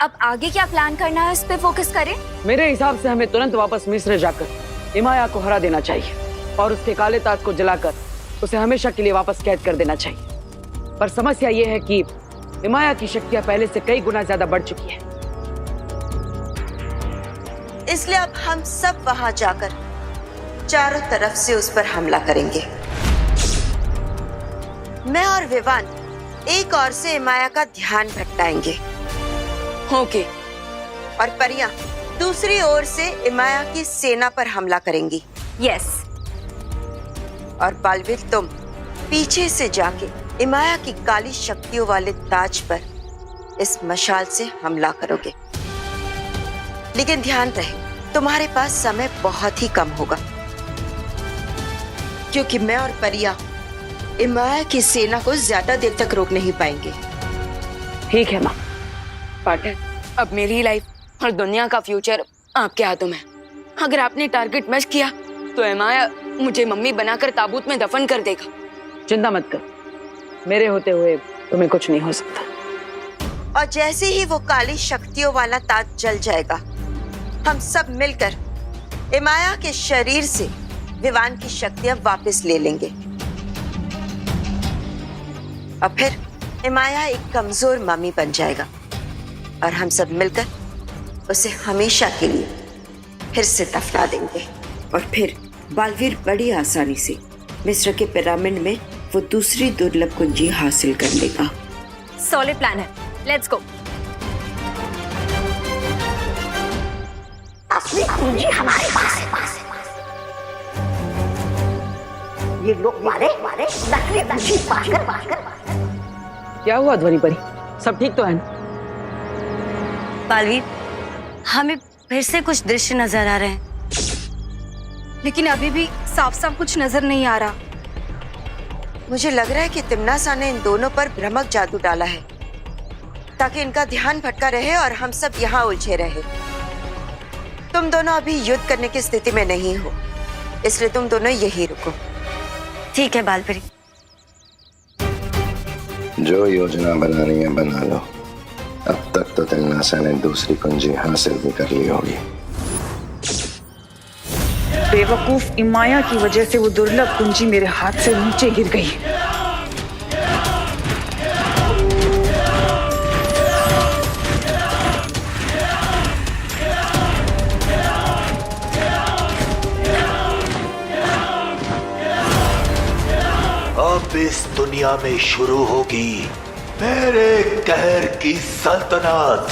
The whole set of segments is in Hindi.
अब आगे क्या प्लान करना है, उस पे फोकस करें। मेरे हिसाब से हमें तुरंत वापस मिस्र जाकर इमाया को हरा देना चाहिए और उसके काले ताज को जलाकर उसे हमेशा के लिए वापस कैद कर देना चाहिए। पर समस्या ये है कि इमाया की शक्तियां पहले से कई गुना ज्यादा बढ़ चुकी है। इसलिए अब हम सब वहां जाकर चारों तरफ से उस पर हमला करेंगे। मैं और विवान एक ओर से इमाया का ध्यान भटकाएंगे। ओके। और परियां दूसरी ओर से इमाया की सेना पर हमला करेंगी। यस। और बालवीर तुम पीछे से जाके इमाया की काली शक्तियों वाले ताज पर इस मशाल से हमला करोगे। लेकिन ध्यान रहे, तुम्हारे पास समय बहुत ही कम होगा, क्योंकि मैं और परिया इमाया की सेना को ज्यादा देर तक रोक नहीं पाएंगे। ठीक है माँ। पार्टनर, अब मेरी लाइफ और दुनिया का फ्यूचर आपके हाथों में। अगर आपने टारगेट मिस किया तो इमाया मुझे मम्मी बनाकर ताबूत में दफन कर देगा। चिंता मत कर, मेरे होते हुए तुम्हें कुछ नहीं हो सकता। और जैसे ही वो काली शक्तियों वाला ताज जल जाएगा, हम सब मिलकर इमाया के शरीर से विवान की शक्तियां वापस ले लेंगे। और फिर इमाया एक कमजोर मम्मी बन जाएगा और हम सब मिलकर उसे हमेशा के लिए फिर से दफना देंगे। और फिर बालवीर बड़ी आसानी से मिस्र के पिरामिड में वो दूसरी दुर्लभ कुंजी हासिल कर लेगा। सॉलिड प्लान है, लेट्स गो। असली कुंजी हमारे पास है। ये लोग मारे नकली कुंजी पाकर। क्या हुआ ध्वनि परी, सब ठीक तो है ना? बालवीर, हमें फिर से कुछ दृश्य नजर आ रहे हैं, लेकिन अभी भी साफ साफ कुछ नजर नहीं आ रहा। मुझे लग रहा है कि तिम्नासा ने इन दोनों पर भ्रमक जादू डाला है, ताकि इनका ध्यान भटका रहे और हम सब यहाँ उलझे रहे। तुम दोनों अभी युद्ध करने की स्थिति में नहीं हो, इसलिए तुम दोनों यही रुको। ठीक है बालवीर। जो योजना बनानी है बना लो। अब तक तो तिम्नासा ने दूसरी कुंजी हासिल भी कर ली होगी। बेवकूफ इमाया की वजह से वो दुर्लभ कुंजी मेरे हाथ से नीचे गिर गई। अब इस दुनिया में शुरू होगी मेरे कहर की सल्तनत।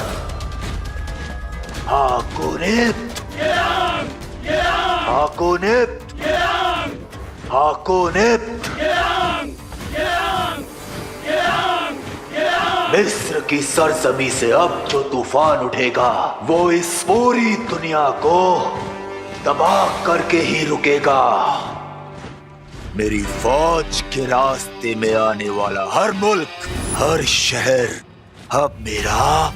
हाकोनिप्त, हाकोनिप्त, हाकोनिप्त। मिस्र की सरजमी से अब जो तूफान उठेगा वो इस पूरी दुनिया को तबाह करके ही रुकेगा। मेरी फौज के रास्ते में आने वाला हर मुल्क, हर शहर अब मेरा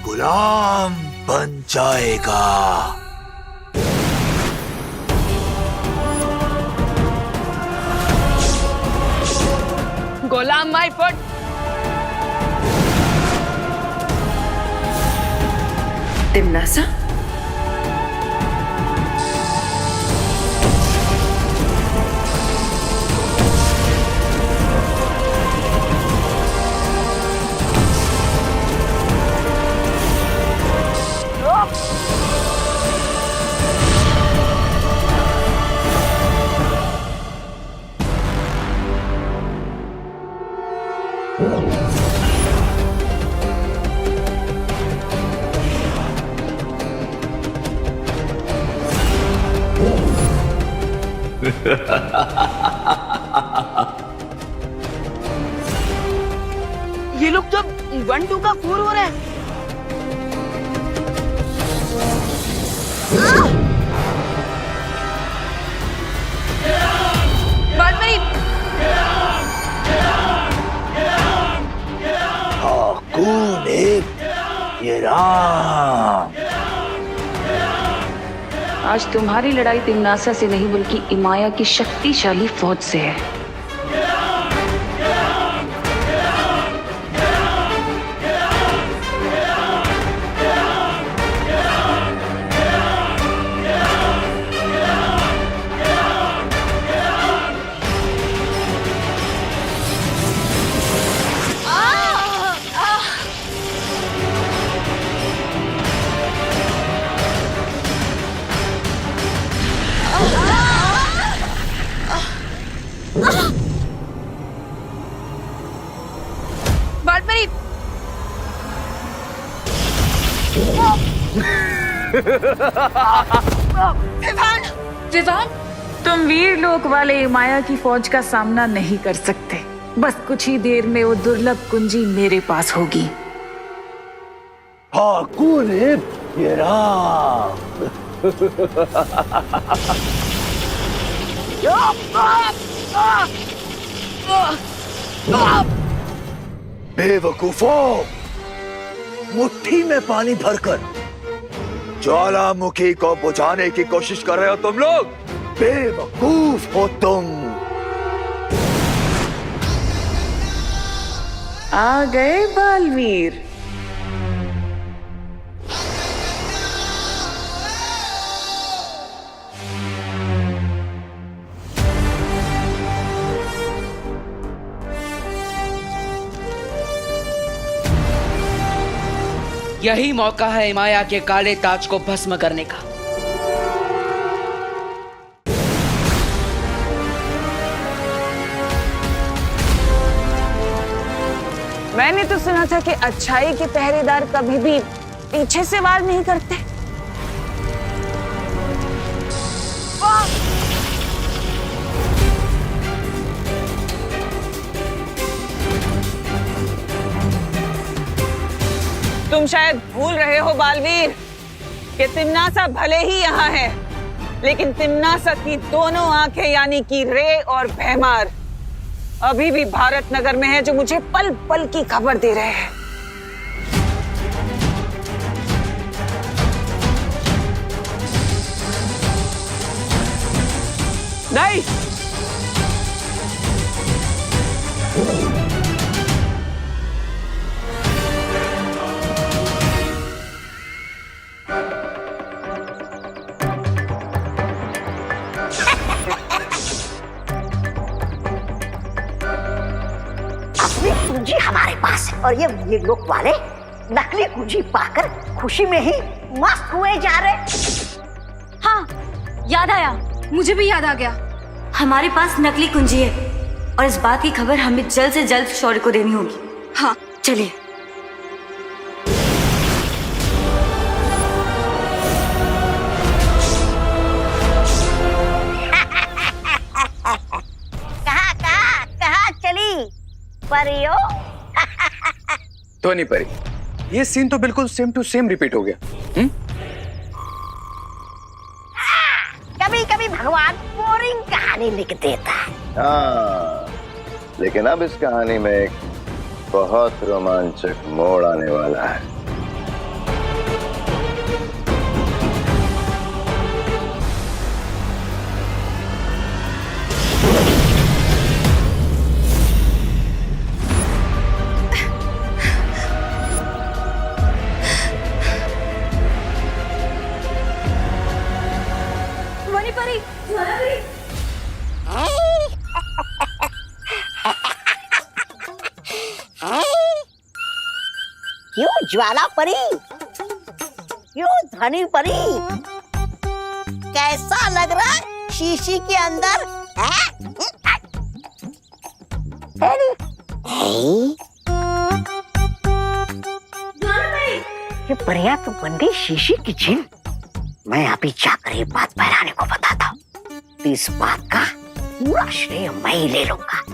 गुलाम बन जाएगा। गुलाम माय फुट। तिम्नासा, ये लोग तो 1-2 का 4 हो रहा है। ये राम। आज तुम्हारी लड़ाई तिम्नासा से नहीं बल्कि इमाया की शक्तिशाली फौज से है। विवान, तुम वीर लोक वाले इमाया की फौज का सामना नहीं कर सकते। बस कुछ ही देर में वो दुर्लभ कुंजी मेरे पास होगी। हाँ, कौन है ये राम? बेवकूफों, मुट्ठी में पानी भरकर ज्वालामुखी को बुझाने की कोशिश कर रहे हो तुम लोग। बेवकूफ हो तुम। आ गए बालवीर। यही मौका है इमाया के काले ताज को भस्म करने का। मैंने तो सुना था कि अच्छाई के पहरेदार कभी भी पीछे से वार नहीं करते। तुम शायद भूल रहे हो बालवीर कि तिम्नासा भले ही यहाँ है, लेकिन तिम्नासा की दोनों आंखें यानी कि रे और भैमार अभी भी भारत नगर में है, जो मुझे पल पल की खबर दे रहे हैं। नहीं, असली कुंजी हमारे पास है और ये लोग वाले नकली कुंजी पाकर खुशी में ही मस्त हुए जा रहे। हाँ, याद आया। मुझे भी याद आ गया। हमारे पास नकली कुंजी है और इस बात की खबर हमें जल्द से जल्द शौर्य को देनी होगी। हाँ, चलिए। कहाँ चली परियो? तो नहीं परी, ये सीन तो बिल्कुल सेम टू सेम रिपीट हो गया। कभी कभी भगवान बोरिंग कहानी लिख देता है। हाँ, लेकिन अब इस कहानी में एक बहुत रोमांचक मोड़ आने वाला है। क्यों ज्वाला परी, क्यों धनी परी, कैसा लग रहा है शीशी के अंदर है? ये परिया तो बन गई शीशी की जिन। मैं अभी जाकर ये बात बहराने को बताता हूँ, तो इस बात का पूरा श्रेय मैं ही ले लूंगा।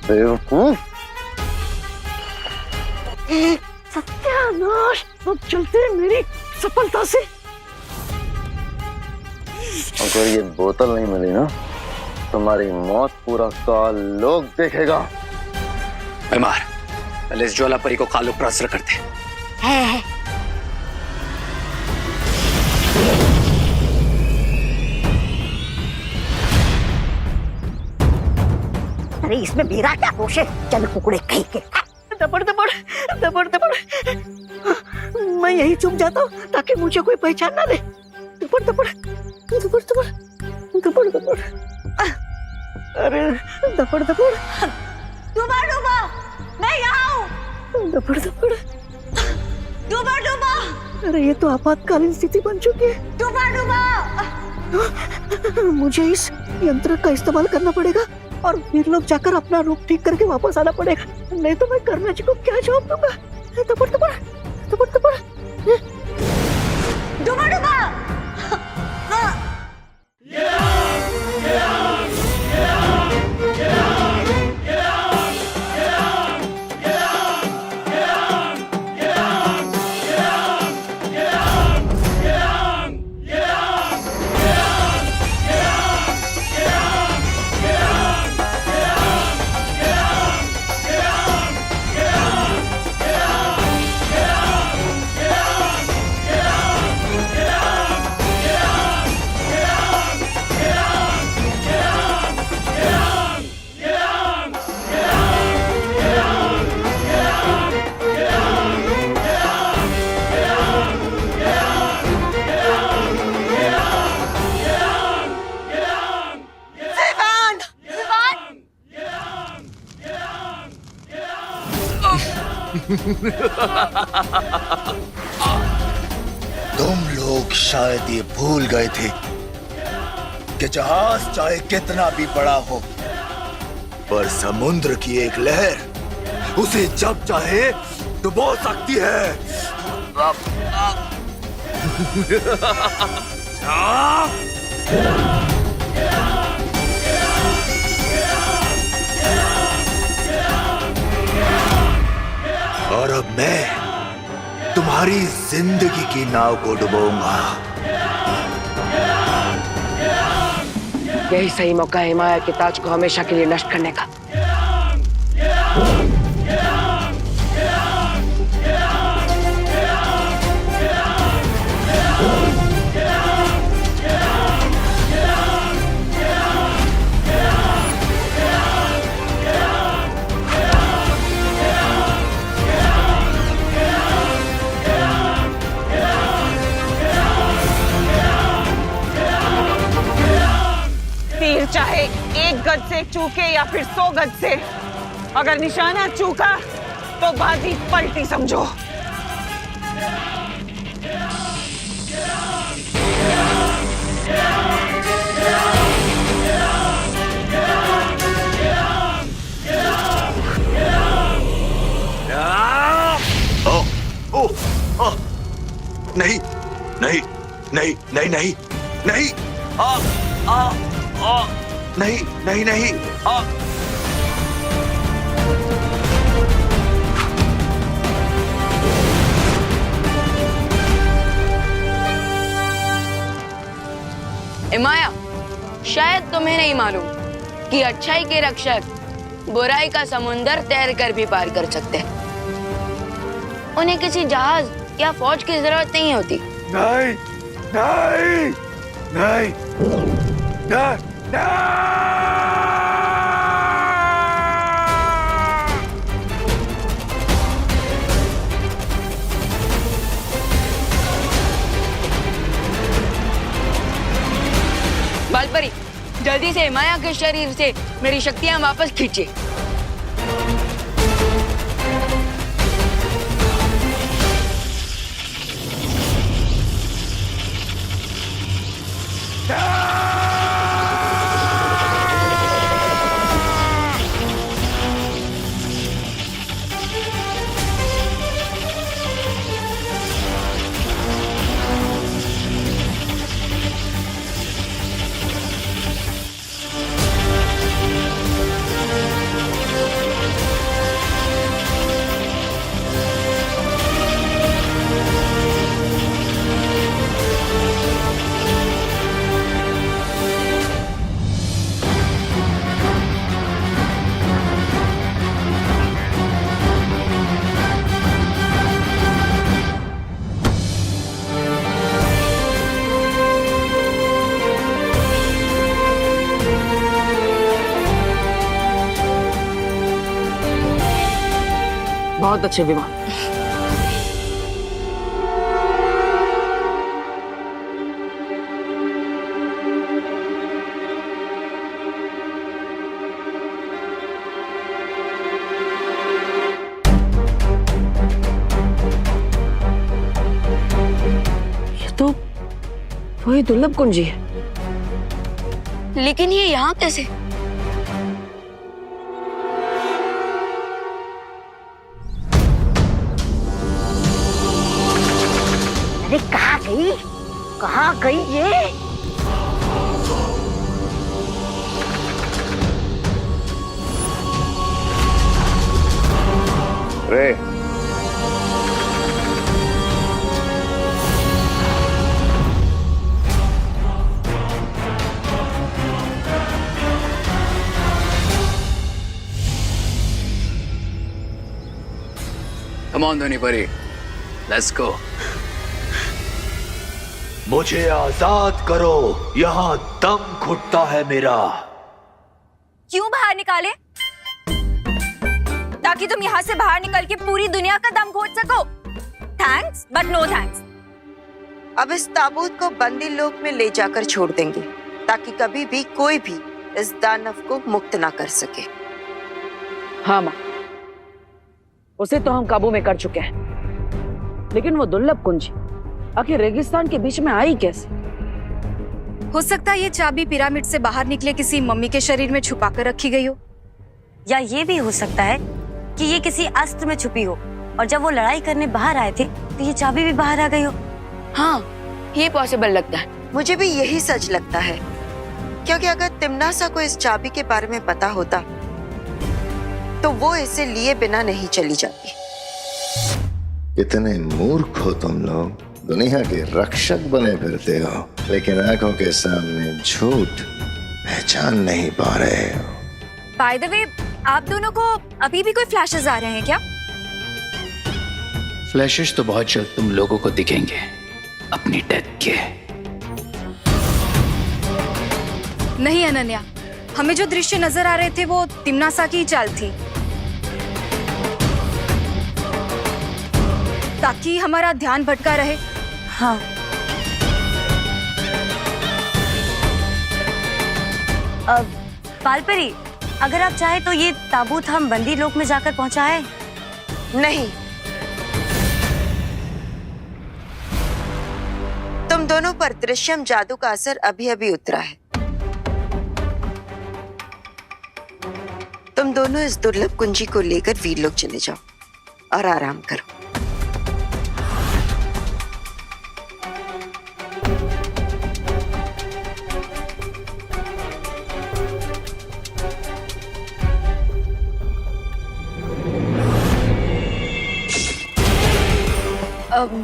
बेवकूफ, सत्यानाश, अब चलते हैं मेरी सफलता से। अगर ये बोतल नहीं मिली ना, तुम्हारी मौत पूरा काल लोग देखेगा। बीमार, पहले इस ज्वाला परी को कालो प्रसर करते। अरे इसमें मेरा क्या दोष है? चल कुकड़े कहीं के। दबड़ दबड़ दबड़ दबड़, मैं यही चुप जाता हूँ ताकि मुझे कोई पहचान ना दे। दबड़ दबड़ दबड़ दबड़ दबड़ दबड़, अरे दबड़ दबड़। डूबा डूबा, मैं यहाँ हूँ। दबड़ दबड़, डूबा डूबा, अरे ये तो आपातकालीन स्थिति बन चुकी है। डूबा डूबा। मुझे इस यंत्र का इस्तेमाल करना पड़ेगा और वीर लोग जाकर अपना रूप ठीक करके वापस आना पड़ेगा, नहीं तो मैं करना जी को क्या जवाब दूंगा। दबड़ दबड़ दबड़ दबड़ डुबा डुबा। तुम लोग शायद ये भूल गए थे कि जहाज चाहे कितना भी बड़ा हो, पर समुद्र की एक लहर उसे जब चाहे डुबो सकती है। और अब मैं तुम्हारी जिंदगी की नाव को डुबोऊंगा। यही सही मौका है हिमाया के ताज को हमेशा के लिए नष्ट करने का। तीर चाहे 1 गज से चूके या फिर 100 गज से, अगर निशाना चूका तो बाजी पलटी समझो। नहीं नहीं नहीं नहीं नहीं नहीं आ आ आ नहीं नहीं नहीं आ हिमाया, शायद तुम्हें नहीं मालूम कि अच्छाई के रक्षक बुराई का समुंदर तैर कर भी पार कर सकते हैं। उन्हें किसी जहाज या फौज की जरूरत नहीं होती। नहीं नहीं नहीं नहीं बालपरी, जल्दी से हिमाया के शरीर से मेरी शक्तियां वापस खींचे। बहुत अच्छे विमान। ये तो वही दुर्लभ कुंजी है। लेकिन ये यहाँ कैसे? अरे कहाँ गई ये? रे Come on, धोनी परी, let's go. मुझे आजाद करो, यहाँ दम घुटता है मेरा। क्यों बाहर निकाले? ताकि तुम यहाँ से बाहर निकल के पूरी दुनिया का दम घोट सको। Thanks but no thanks. अब इस ताबूत को बंदी लोक में ले जाकर छोड़ देंगे ताकि कभी भी कोई भी इस दानव को मुक्त ना कर सके। हाँ माँ, उसे तो हम काबू में कर चुके हैं, लेकिन वो दुर्लभ कुंजी आखिर रेगिस्तान के बीच में आई कैसे? हो सकता है ये चाबी पिरामिड से बाहर निकले किसी मम्मी के शरीर में छुपा कर रखी गई हो, या ये भी हो सकता है कि ये किसी अस्त्र में छुपी हो और जब वो लड़ाई करने बाहर आए थे तो ये चाबी भी बाहर आ गई हो। हाँ, ये पॉसिबल लगता है। मुझे भी यही सच लगता है, क्योंकि अगर तिम्नासा को इस चाबी के बारे में पता होता तो वो इसे लिए बिना नहीं चली जाती। कितने मूर्ख हो तुम लोग, दुनिया के रक्षक बने फिरते हो, लेकिन आंखों के सामने झूठ पहचान नहीं पा रहे हो। बाय द वे, आप दोनों को अभी भी कोई फ्लैशेस आ रहे हैं क्या? फ्लैशेस तो बहुत जल्द तुम लोगों को दिखेंगे अपनी डेथ के। नहीं अनन्या, हमें जो दृश्य नजर आ रहे थे वो तिम्नासा की ही चाल थी, ताकि हमारा ध्यान भटका रहे। हाँ, पालपरी, अगर आप चाहे तो ये ताबूत हम बंदी लोक में जाकर पहुंचाएं। नहीं, तुम दोनों पर दृश्यम जादू का असर अभी अभी उतरा है। तुम दोनों इस दुर्लभ कुंजी को लेकर वीरलोक चले जाओ और आराम करो।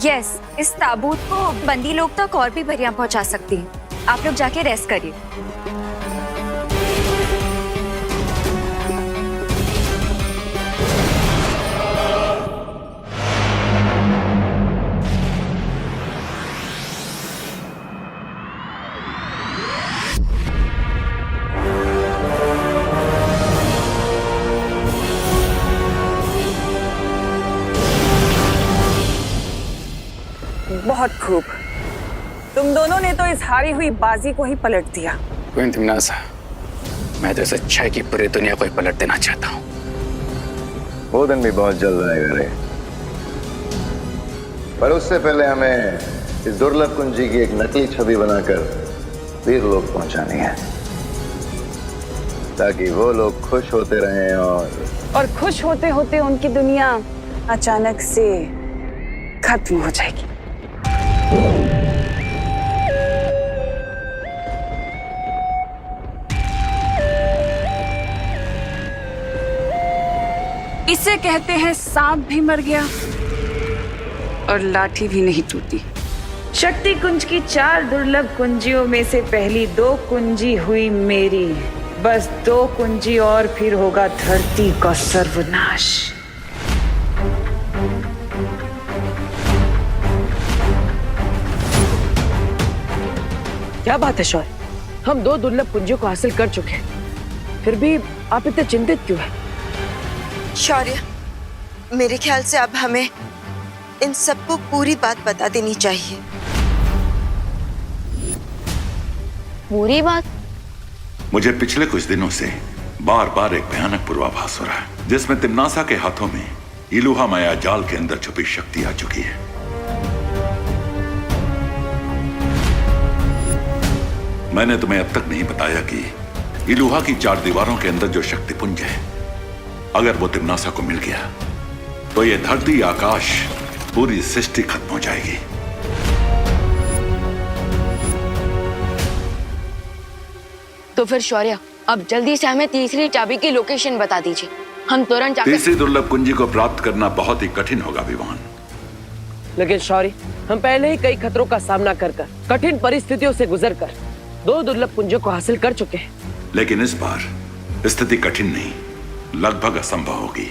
यस, इस ताबूत को बंदी लोग तक और भी परियां पहुंचा सकती हैं। आप लोग जाके रेस्ट करिए। बहुत खूब, तुम दोनों ने तो इस हारी हुई बाजी को ही पलट दिया। क्वीन तिम्नासा, मैं तो इस अच्छाई की पूरी दुनिया को ही पलट देना चाहता हूँ। वो दिन भी बहुत जल्द आएगा रे, पर उससे पहले हमें इस दुर्लभ कुंजी की एक नकली छवि बनाकर वीरलोक पहुंचानी है, ताकि वो लोग खुश होते रहें और खुश होते होते उनकी दुनिया अचानक से खत्म हो जाएगी। इसे कहते हैं सांप भी मर गया और लाठी भी नहीं टूटी। शक्ति कुंज की 4 दुर्लभ कुंजियों में से पहली 2 कुंजी हुई मेरी। बस 2 कुंजी और फिर होगा धरती का सर्वनाश। क्या बात है शौर्य, हम 2 दुर्लभ कुंजियों को हासिल कर चुके हैं, फिर भी आप इतने चिंतित क्यों हैं? शौर्य, मेरे ख्याल से अब हमें इन सबको पूरी बात बता देनी चाहिए। पूरी बात? मुझे पिछले कुछ दिनों से बार बार एक भयानक पूर्वाभास हो रहा है, जिसमें तिम्नासा के हाथों में इलुहा माया जाल के अंदर छुपी शक्ति आ चुकी है। मैंने तुम्हें अब तक नहीं बताया कि इलुहा की 4 दीवारों के अंदर जो शक्तिपुंज है, अगर वो तिम्नासा को मिल गया तो ये धरती, आकाश, पूरी सृष्टि खत्म हो जाएगी। तो फिर शौर्य, अब जल्दी से हमें तीसरी चाबी की लोकेशन बता दीजिए। हम तुरंत जाकर तीसरी दुर्लभ कुंजी को प्राप्त करना बहुत ही कठिन होगा विवान। लेकिन शौर्य, हम पहले ही कई खतरों का सामना कर कठिन परिस्थितियों से गुजरकर 2 दुर्लभ कुंजों को हासिल कर चुके हैं। लेकिन इस बार स्थिति कठिन नहीं, लगभग असंभव होगी,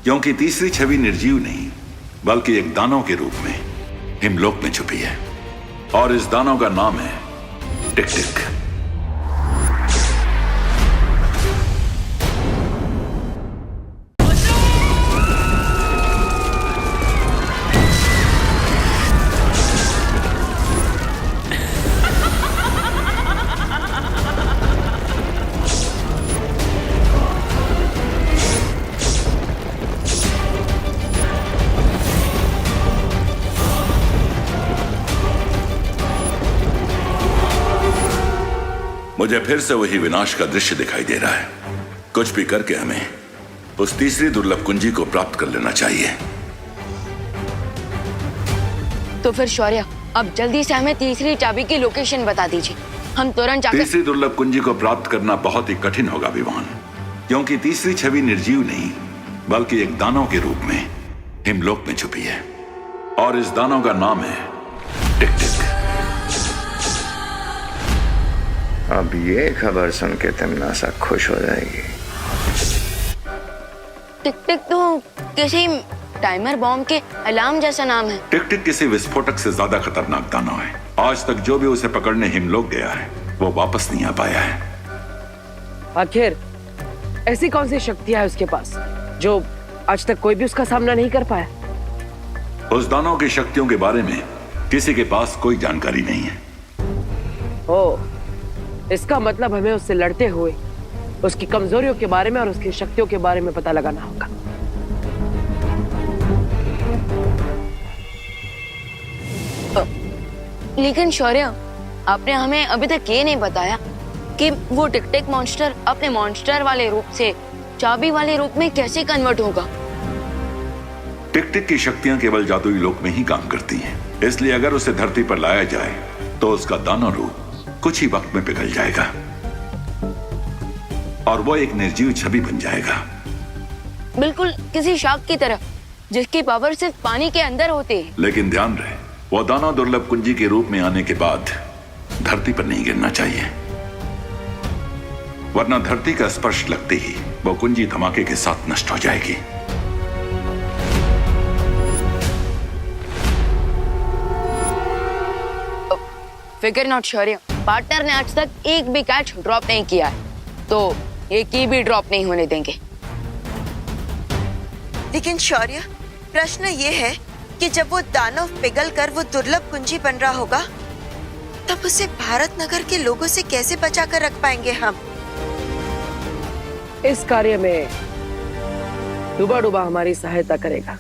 क्योंकि तीसरी छवि निर्जीव नहीं बल्कि एक दानव के रूप में हिमलोक में छुपी है, और इस दानव का नाम है टिक टिक। मुझे फिर से वही विनाश का दृश्य दिखाई दे रहा है। कुछ भी करके हमें उस तीसरी दुर्लभ कुंजी को प्राप्त कर लेना चाहिए। तो फिर शौर्य, अब जल्दी से हमें तीसरी चाबी की लोकेशन बता दीजिए। हम तुरंत जाकर तीसरी दुर्लभ कुंजी को प्राप्त करना बहुत ही कठिन होगा विवान, क्योंकि तीसरी छवि निर्जीव नहीं बल्कि एक दानव के रूप में हिमलोक में छुपी है, और इस दानव का नाम है टिक टिक। अब ये खबर सुन के तिम्नासा खुश हो जाएगी। टिक टिक तो किसी टाइमर बॉम्ब के अलार्म जैसा नाम है। टिक टिक किसी विस्फोटक से ज्यादा खतरनाक दानव है। आज तक जो भी उसे पकड़ने हिमलोक गया है वो वापस नहीं आ पाया है। आखिर ऐसी कौन सी शक्तियां है उसके पास जो आज तक कोई भी उसका सामना नहीं कर पाया? उस दानव की शक्तियों के बारे में किसी के पास कोई जानकारी नहीं है। ओ, इसका मतलब हमें उससे लड़ते हुए उसकी कमजोरियों के बारे में और उसकी शक्तियों के बारे में पता लगाना होगा। लेकिन शौर्य, आपने हमें अभी तक ये नहीं बताया कि वो टिक टिक मॉन्स्टर अपने मॉन्स्टर वाले रूप से चाबी वाले रूप में कैसे कन्वर्ट होगा। टिक टिक की शक्तियां केवल जादुई लोक में ही काम करती हैं, इसलिए अगर उसे धरती पर लाया जाए तो उसका दानव रूप कुछ ही वक्त में पिघल जाएगा और वो एक निर्जीव छवि बन जाएगा, बिल्कुल किसी शार्क की तरह जिसकी पावर सिर्फ पानी के अंदर होती है। लेकिन ध्यान रहे, वो दानव दुर्लभ कुंजी के रूप में आने के बाद धरती पर नहीं गिरना चाहिए, वरना धरती का स्पर्श लगते ही वो कुंजी धमाके के साथ नष्ट हो जाएगी। फिकर नॉट शौर्य, पार्टनर ने आज तक एक भी कैच ड्रॉप नहीं किया है, तो एक की भी ड्रॉप नहीं होने देंगे। लेकिन शौर्य, प्रश्न ये है कि जब वो दानव पिघल कर वो दुर्लभ कुंजी बन रहा होगा तब उसे भारत नगर के लोगों से कैसे बचा कर रख पाएंगे हम? इस कार्य में डूबा डूबा हमारी सहायता करेगा।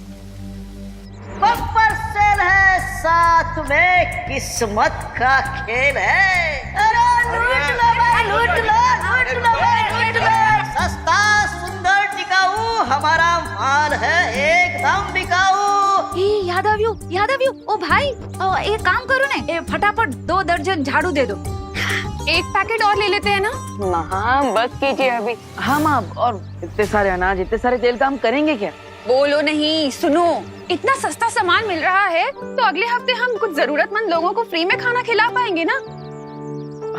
बम्पर सेल है, साथ में किस्मत का खेल है। अरे लूट लो भाई, लूट लो, लूट लो भाई, लूट लो। सस्ता सुंदर टिकाऊ हमारा माल है, एकदम बिकाऊ। यादव ओ भाई, एक काम करो ना, फटाफट 2 दर्जन झाड़ू दे दो। एक पैकेट और ले लेते हैं ना। हाँ बस कीजिए अभी। हम अब और इतने सारे अनाज, इतने सारे तेल का हम करेंगे क्या? बोलो नहीं, सुनो, इतना सस्ता सामान मिल रहा है तो अगले हफ्ते हम कुछ जरूरतमंद लोगों को फ्री में खाना खिला पाएंगे ना।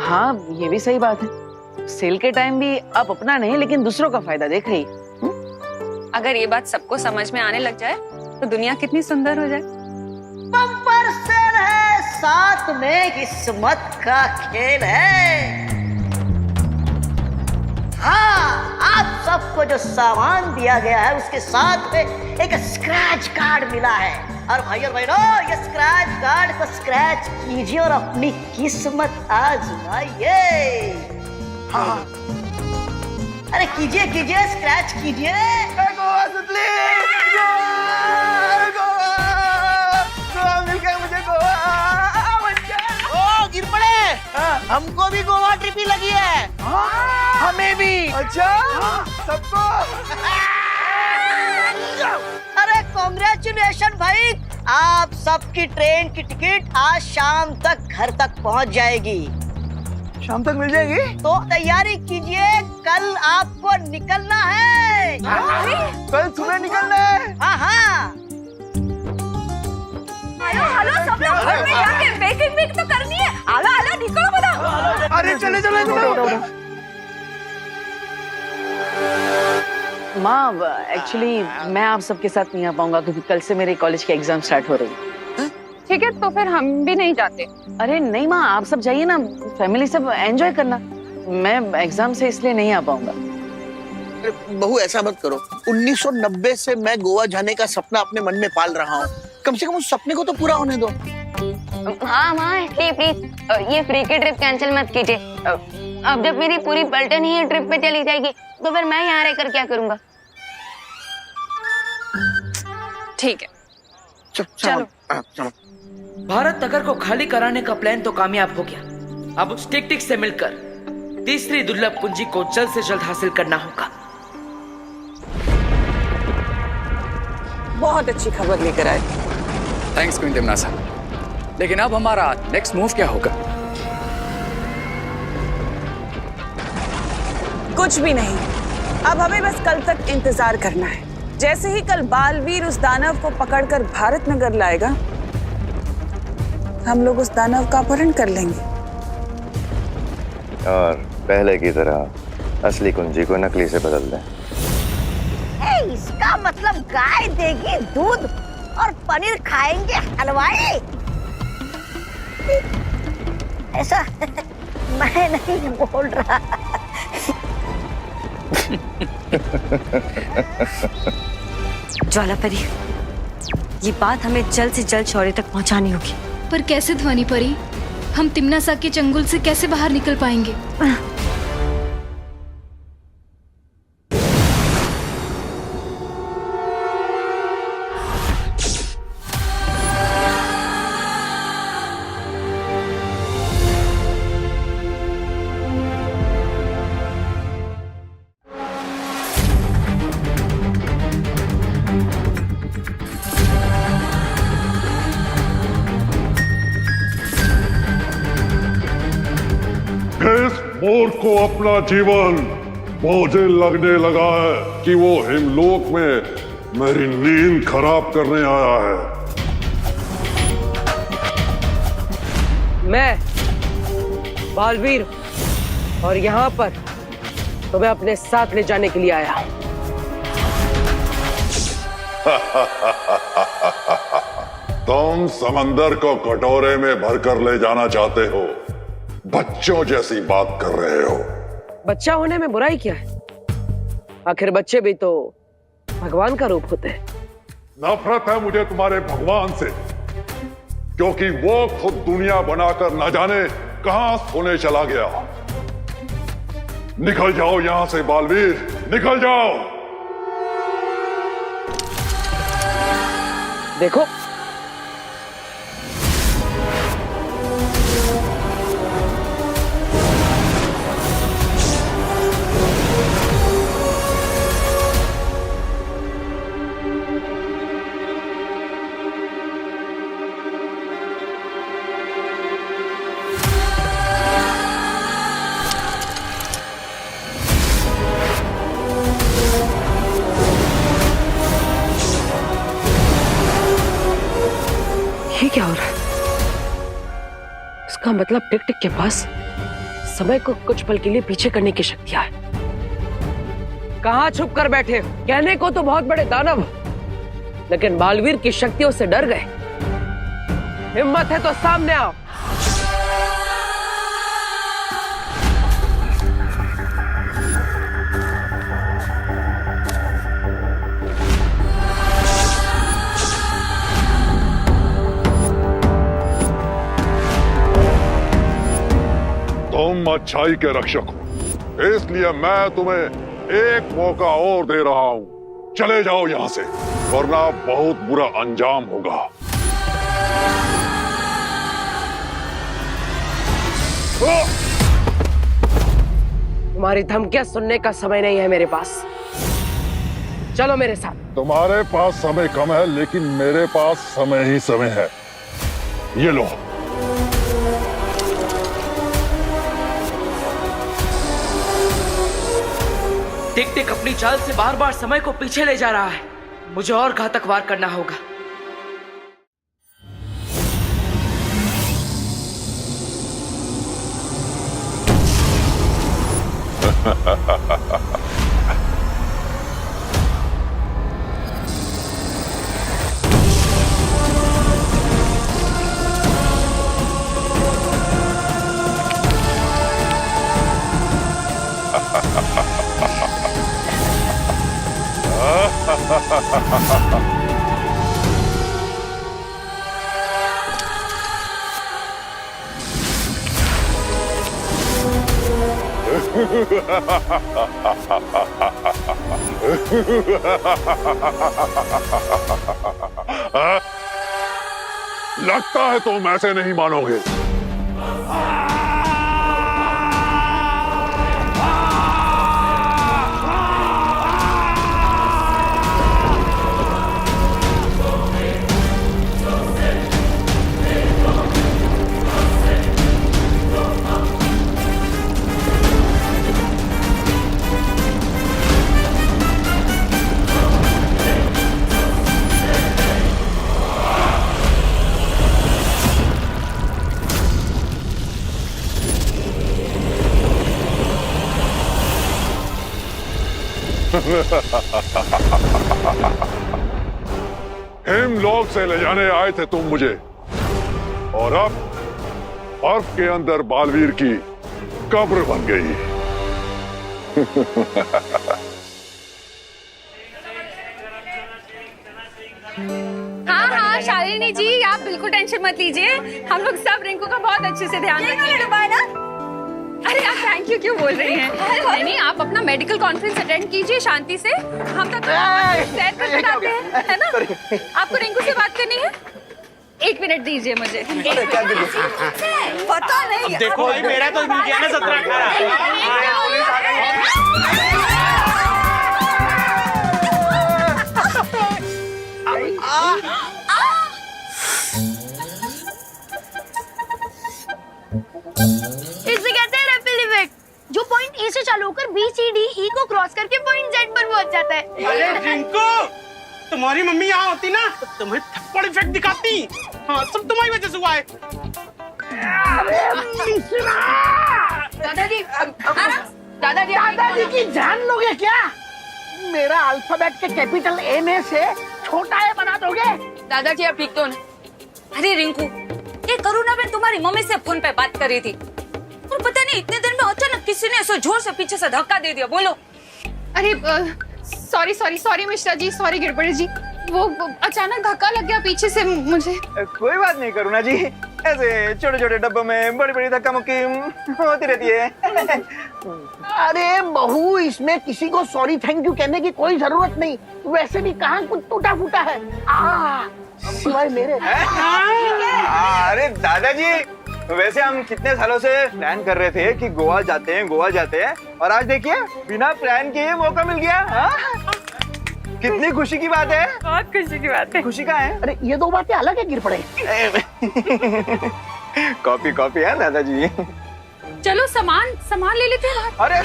हाँ, ये भी सही बात है। सेल के टाइम भी आप अपना नहीं लेकिन दूसरों का फायदा देख रही। अगर ये बात सबको समझ में आने लग जाए तो दुनिया कितनी सुंदर हो जाए। बम्पर सेल है, साथ में किस्मत का खेल है। हाँ, आप सबको जो सामान दिया गया है उसके साथ में एक स्क्रैच कार्ड मिला है, और भाई और बहनों, ये स्क्रैच कार्ड को स्क्रैच कीजिए और अपनी किस्मत आजमाइए। हाँ, अरे कीजिए कीजिए, स्क्रैच कीजिए। हमको भी गोवा ट्रिप ही लगी है। हमें भी। अच्छा सबको। अरे कांग्रेचुलेशन भाई, आप सबकी ट्रेन की टिकट आज शाम तक घर तक पहुंच जाएगी। शाम तक मिल जाएगी? तो तैयारी कीजिए, कल आपको निकलना है। कल सुबह निकलना है? हाँ हाँ। हेलो सब लोग घर में जाके पैकिंग तो करनी है। आला आला निकलो बता। अरे चले चले चलो। माँ, एक्चुअली मैं आप सबके साथ नहीं आ पाऊंगा क्योंकि कल से मेरे कॉलेज के एग्जाम स्टार्ट हो रही है। ठीक है, तो फिर हम भी नहीं जाते। अरे नहीं माँ, आप सब जाइए ना, फैमिली सब एंजॉय करना। मैं एग्जाम से इसलिए नहीं आ पाऊंगा। बहू ऐसा मत करो, 1990 से मैं गोवा जाने का सपना अपने मन में पाल रहा हूँ, कम से कम उस सपने को तो पूरा होने दो। हाँ माँ, प्लीज ये फ्री की ट्रिप कैंसिल मत कीजिए। अब जब मेरी पूरी पलटन ही ट्रिप पे चली जाएगी तो फिर मैं यहाँ रहकर क्या करूँगा? ठीक है, चलो। भारत नगर को खाली कराने का प्लान तो कामयाब हो गया। अब उस टिक टिक से मिलकर तीसरी दुर्लभ कुंजी को जल्द से जल्द हासिल करना होगा। बहुत अच्छी खबर लेकर आए। Thanks queen Timnasa. लेकिन अब हमारा नेक्स्ट मूव क्या होगा? कुछ भी नहीं, अब हमें बस कल तक इंतजार करना है। जैसे ही कल बालवीर उस दानव को पकड़कर भारत नगर लाएगा, हम लोग उस दानव का अपहरण कर लेंगे और पहले की तरह असली कुंजी को नकली से बदल दें। इसका मतलब गाय देगी दूध और पनीर खाएंगे हलवाई। ऐसा मैं नहीं बोल रहा। ज्वालापरी, ये बात हमें जल्द से जल्द शौर्य तक पहुंचानी होगी। पर कैसे ध्वनि परी? हम तिम्नासा के चंगुल से कैसे बाहर निकल पाएंगे? इस मोर को अपना जीवन मुझे लगने लगा है कि वो हिमलोक में मेरी नींद खराब करने आया है। मैं बालवीर और यहाँ पर तुम्हें अपने साथ ले जाने के लिए आया हूँ। तुम समंदर को कटोरे में भरकर ले जाना चाहते हो, बच्चों जैसी बात कर रहे हो। बच्चा होने में बुराई क्या है? आखिर बच्चे भी तो भगवान का रूप होते हैं। नफरत है मुझे तुम्हारे भगवान से, क्योंकि वो खुद दुनिया बनाकर न जाने कहां सोने चला गया। निकल जाओ यहां से बालवीर, निकल जाओ। देखो, ये क्या हो रहा है? इसका मतलब टिक टिक के पास समय को कुछ पल के लिए पीछे करने की शक्तियां है। कहां छुप कर बैठे? कहने को तो बहुत बड़े दानव, लेकिन बालवीर की शक्तियों से डर गए। हिम्मत है तो सामने आओ। तुम अच्छाई के रक्षक हो, इसलिए मैं तुम्हें एक मौका और दे रहा हूं। चले जाओ यहां से, वरना बहुत बुरा अंजाम होगा। तुम्हारी धमकियां सुनने का समय नहीं है मेरे पास। चलो मेरे साथ। तुम्हारे पास समय कम है, लेकिन मेरे पास समय ही समय है। ये लो। टिक टिक अपनी चाल से बार बार समय को पीछे ले जा रहा है। मुझे और घातक वार करना होगा। लगता है तुम ऐसे नहीं मानोगे। हिमलोक से ले जाने आए थे तुम मुझे, और अब बर्फ के अंदर बालवीर की कब्र बन गई। हाँ हाँ शालिनी जी, आप बिल्कुल टेंशन मत लीजिए, हम लोग सब रिंकू का बहुत अच्छे से ध्यान रखेंगे। अरे आप थैंक यू क्यों बोल रही हैं? नहीं नहीं, आप अपना मेडिकल कॉन्फ्रेंस अटेंड कीजिए शांति से। हम तब सैर करके आते हैं, है ना? आपको रिंकू से बात करनी है? 1 मिनट दीजिए मुझे। पता नहीं। देखो भाई, मेरा तो मिल गया ना 17-18। इसे कहते हैं रिपल इफेक्ट, जो पॉइंट ए से चालू होकर बी सी डी ई को क्रॉस करके पॉइंट जेड पर पहुंच जाता है। अरे रिंकू, तुम्हारी मम्मी यहाँ होती ना तो तुम्हें थप्पड़ इफेक्ट दिखाती। हाँ, सब तुम्हारी वजह से हुआ है। दादाजी, दादाजी की जान लोगे क्या? मेरा अल्फाबेट के कैपिटल ए में से छोटा ए बना दोगे? दादाजी आप ठीक तो ना? अरे रिंकू, ये करुणा बहन तुम्हारी मम्मी से फोन पे बात कर रही थी, और पता नहीं इतने देर में अचानक किसी ने ऐसे जोर से पीछे से धक्का दे दिया। बोलो। अरे सॉरी मिश्रा जी, सॉरी गिरबड़ी जी, वो अचानक धक्का लग गया पीछे से मुझे। कोई बात नहीं करुणा जी, ऐसे छोटे छोटे डब्बों में बड़ी बड़ी धक्का मुक्की होती रहती है। अरे बहू, इसमें किसी को सॉरी थैंक यू कहने की कोई जरूरत नहीं। वैसे भी कहाँ कुछ टूटा फूटा है सिवाय मेरे। अरे दादाजी, वैसे हम कितने सालों से प्लान कर रहे थे कि गोवा जाते हैं, और आज देखिए बिना प्लान के मौका मिल गया। कितनी खुशी की बात है। बहुत खुशी की बात है। खुशी का है। अरे ये दो बातें अलग है गिरपड़े। कॉपी है दादाजी। चलो सामान ले लेते हैं। अरे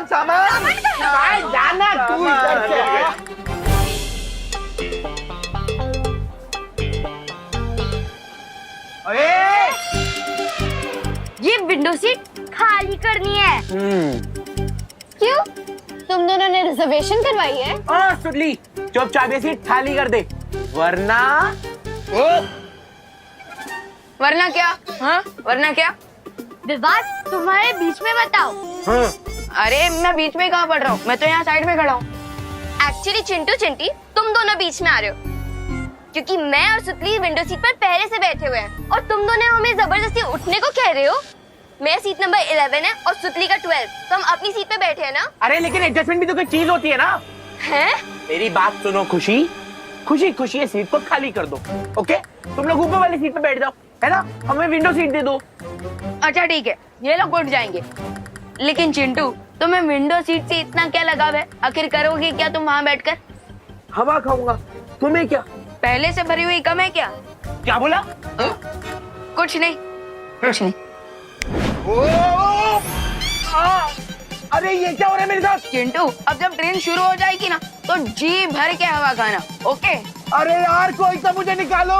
सामान जाना तू इधर से। ये विंडो सीट खाली करनी है। क्यों? तुम दोनों ने रिजर्वेशन करवाई है? सुडली, चुपचाप ये सीट खाली कर दे, वरना क्या? हाँ, वरना क्या? विवाद तुम्हारे बीच में बताओ। अरे मैं बीच में कहाँ पढ़ रहा हूँ, मैं तो यहाँ साइड में खड़ा हूँ। एक्चुअली चिंटू चिंटी तुम दोनों बीच में आ रहे हो, क्योंकि मैं और सुतली विंडो सीट पर पहले से बैठे हुए हैं, और तुम दोनों हमें जबरदस्ती उठने को कह रहे हो। मेरा सीट नंबर 11 है और सुतली का 12, तो हम अपनी सीट पे बैठे हैं ना। अरे लेकिन एडजस्टमेंट भी तो कोई चीज होती है ना। हैं? मेरी बात सुनो खुशी, खुशी खुशी ये सीट को खाली कर दो। ओके, तुम लोग ऊपर वाली सीट पे बैठ जाओ। है ना, हमें विंडो सीट दे दो। अच्छा ठीक है, ये लोग उठ जाएंगे। लेकिन चिंटू, तुम्हें विंडो सीट से इतना क्या लगाव है? आखिर करोगे क्या तुम वहाँ बैठकर? हवा खाऊंगा, तुम्हें क्या? पहले से भरी हुई कम है क्या? क्या बोला? कुछ नहीं, कुछ नहीं। अरे ये क्या हो रहा है मेरे साथ? चिंटू, अब जब ट्रेन शुरू हो जाएगी ना तो जी भर के हवा खाना, ओके? अरे यार कोई तो मुझे निकालो।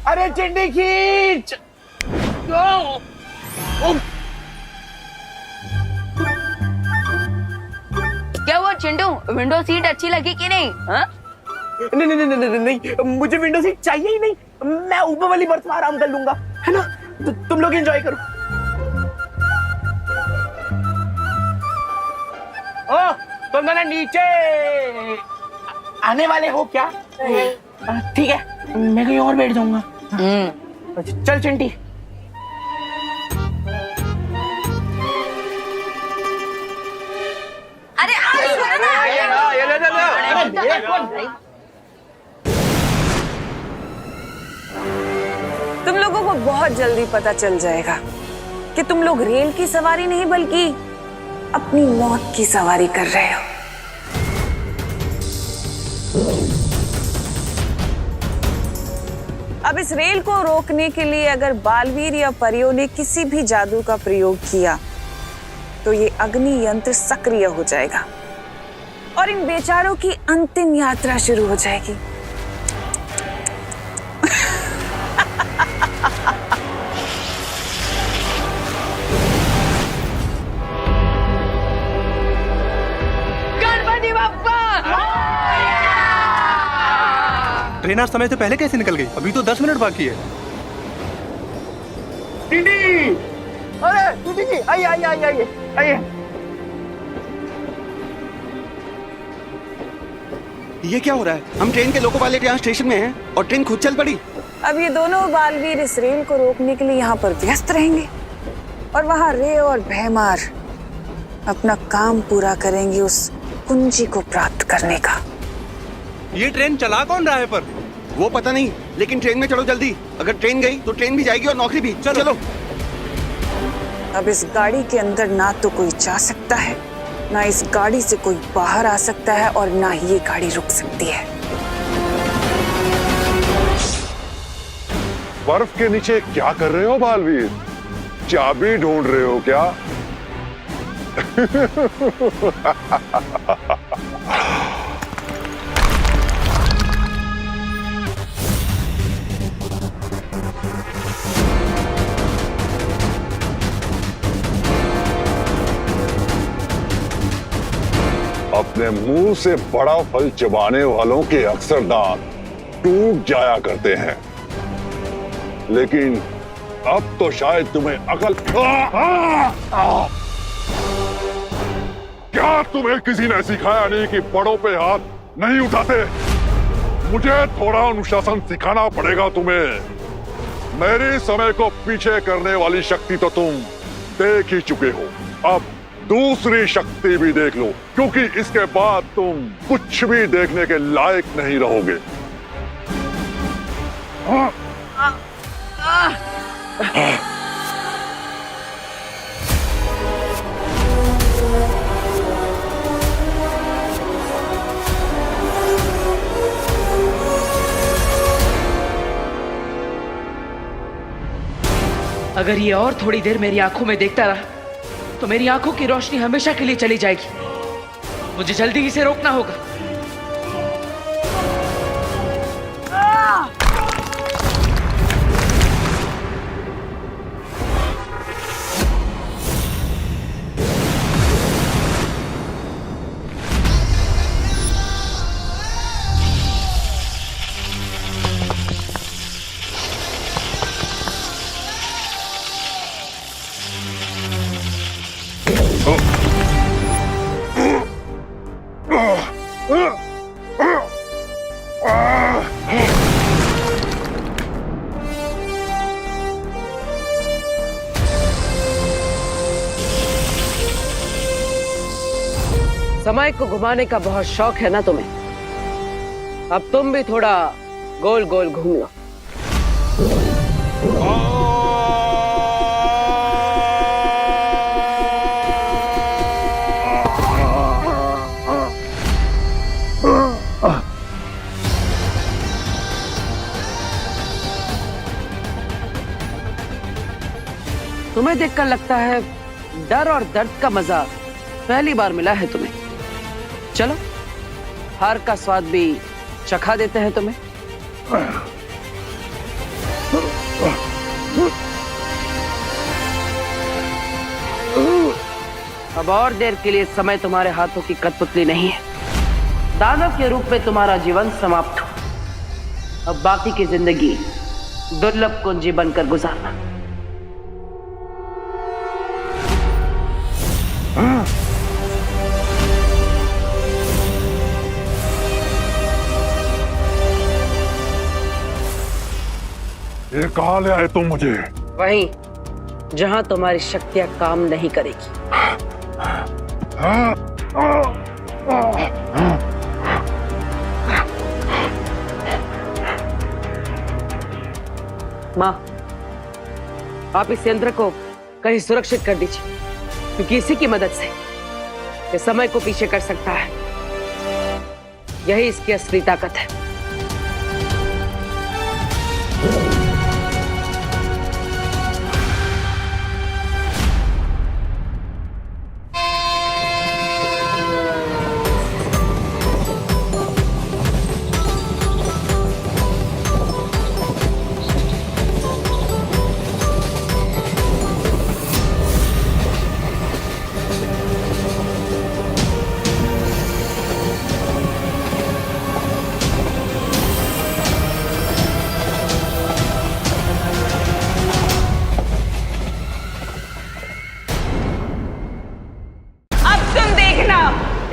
अरे चिंटी खींच। क्या हुआ चिंटू, विंडो सीट अच्छी लगी कि नहीं? हाँ? नहीं नहीं नहीं नहीं नहीं, मुझे विंडो सीट चाहिए ही नहीं। मैं ऊपर वाली बर्थ में आराम कर लूंगा, है ना? तुम लोग एंजॉय करो। ओ, तुम दोनों नीचे आने वाले हो क्या? ठीक है, मैं कहीं और बैठ जाऊंगा। चल चिंटी। अरे तुम लोगों को बहुत जल्दी पता चल जाएगा कि तुम लोग रेल की सवारी नहीं बल्कि अपनी मौत की सवारी कर रहे हो। अब इस रेल को रोकने के लिए अगर बालवीर या परियों ने किसी भी जादू का प्रयोग किया तो ये अग्नि यंत्र सक्रिय हो जाएगा और इन बेचारों की अंतिम यात्रा शुरू हो जाएगी। गणपति बप्पा! ट्रेन आज समय से पहले कैसे निकल गई? अभी तो 10 मिनट बाकी है। अरे टूटी जी, आइए आइए आइए आइए आइए। ये क्या हो रहा है? हम ट्रेन के लोको पायलट यहाँ स्टेशन में हैं और ट्रेन खुद चल पड़ी। अब ये दोनों बालवीर इस रेल को रोकने के लिए यहाँ पर व्यस्त रहेंगे और वहाँ रे और भैमार अपना काम पूरा करेंगे उस कुंजी को प्राप्त करने का। ये ट्रेन चला कौन रहा है पर? वो पता नहीं, लेकिन ट्रेन में चलो जल्दी। अगर ट्रेन गई तो ट्रेन भी जाएगी और नौकरी भी। चलो। अब इस गाड़ी के अंदर ना तो कोई जा सकता है, ना इस गाड़ी से कोई बाहर आ सकता है और ना ही ये गाड़ी रुक सकती है। बर्फ के नीचे क्या कर रहे हो बालवीर? चाबी ढूंढ रहे हो क्या? अपने मुंह से बड़ा फल चबाने वालों के अक्सर दांत टूट जाया करते हैं, लेकिन अब तो शायद तुम्हें अकल। क्या तुम्हें किसी ने सिखाया नहीं कि बड़ों पे हाथ नहीं उठाते? मुझे थोड़ा अनुशासन सिखाना पड़ेगा तुम्हें। मेरे समय को पीछे करने वाली शक्ति तो तुम देख ही चुके हो, अब दूसरी शक्ति भी देख लो, क्योंकि इसके बाद तुम कुछ भी देखने के लायक नहीं रहोगे। अगर ये और थोड़ी देर मेरी आंखों में देखता रहा तो मेरी आंखों की रोशनी हमेशा के लिए चली जाएगी। मुझे जल्दी इसे रोकना होगा। समय को घुमाने का बहुत शौक है ना तुम्हें? अब तुम भी थोड़ा गोल गोल घूम लो। तुम्हें देखकर लगता है डर और दर्द का मजा पहली बार मिला है तुम्हें। चलो हार का स्वाद भी चखा देते हैं तुम्हें। अब और देर के लिए समय तुम्हारे हाथों की कठपुतली नहीं है। दानव के रूप में तुम्हारा जीवन समाप्त हो। अब बाकी की जिंदगी दुर्लभ कुंजी बनकर गुजारना। ये कहाँ ले आए तुम मुझे? वहीं जहां तुम्हारी शक्तियां काम नहीं करेगी। माँ, आप इस यंत्र को कहीं सुरक्षित कर दीजिए, क्योंकि इसी की मदद से ये समय को पीछे कर सकता है। यही इसकी असली ताकत है।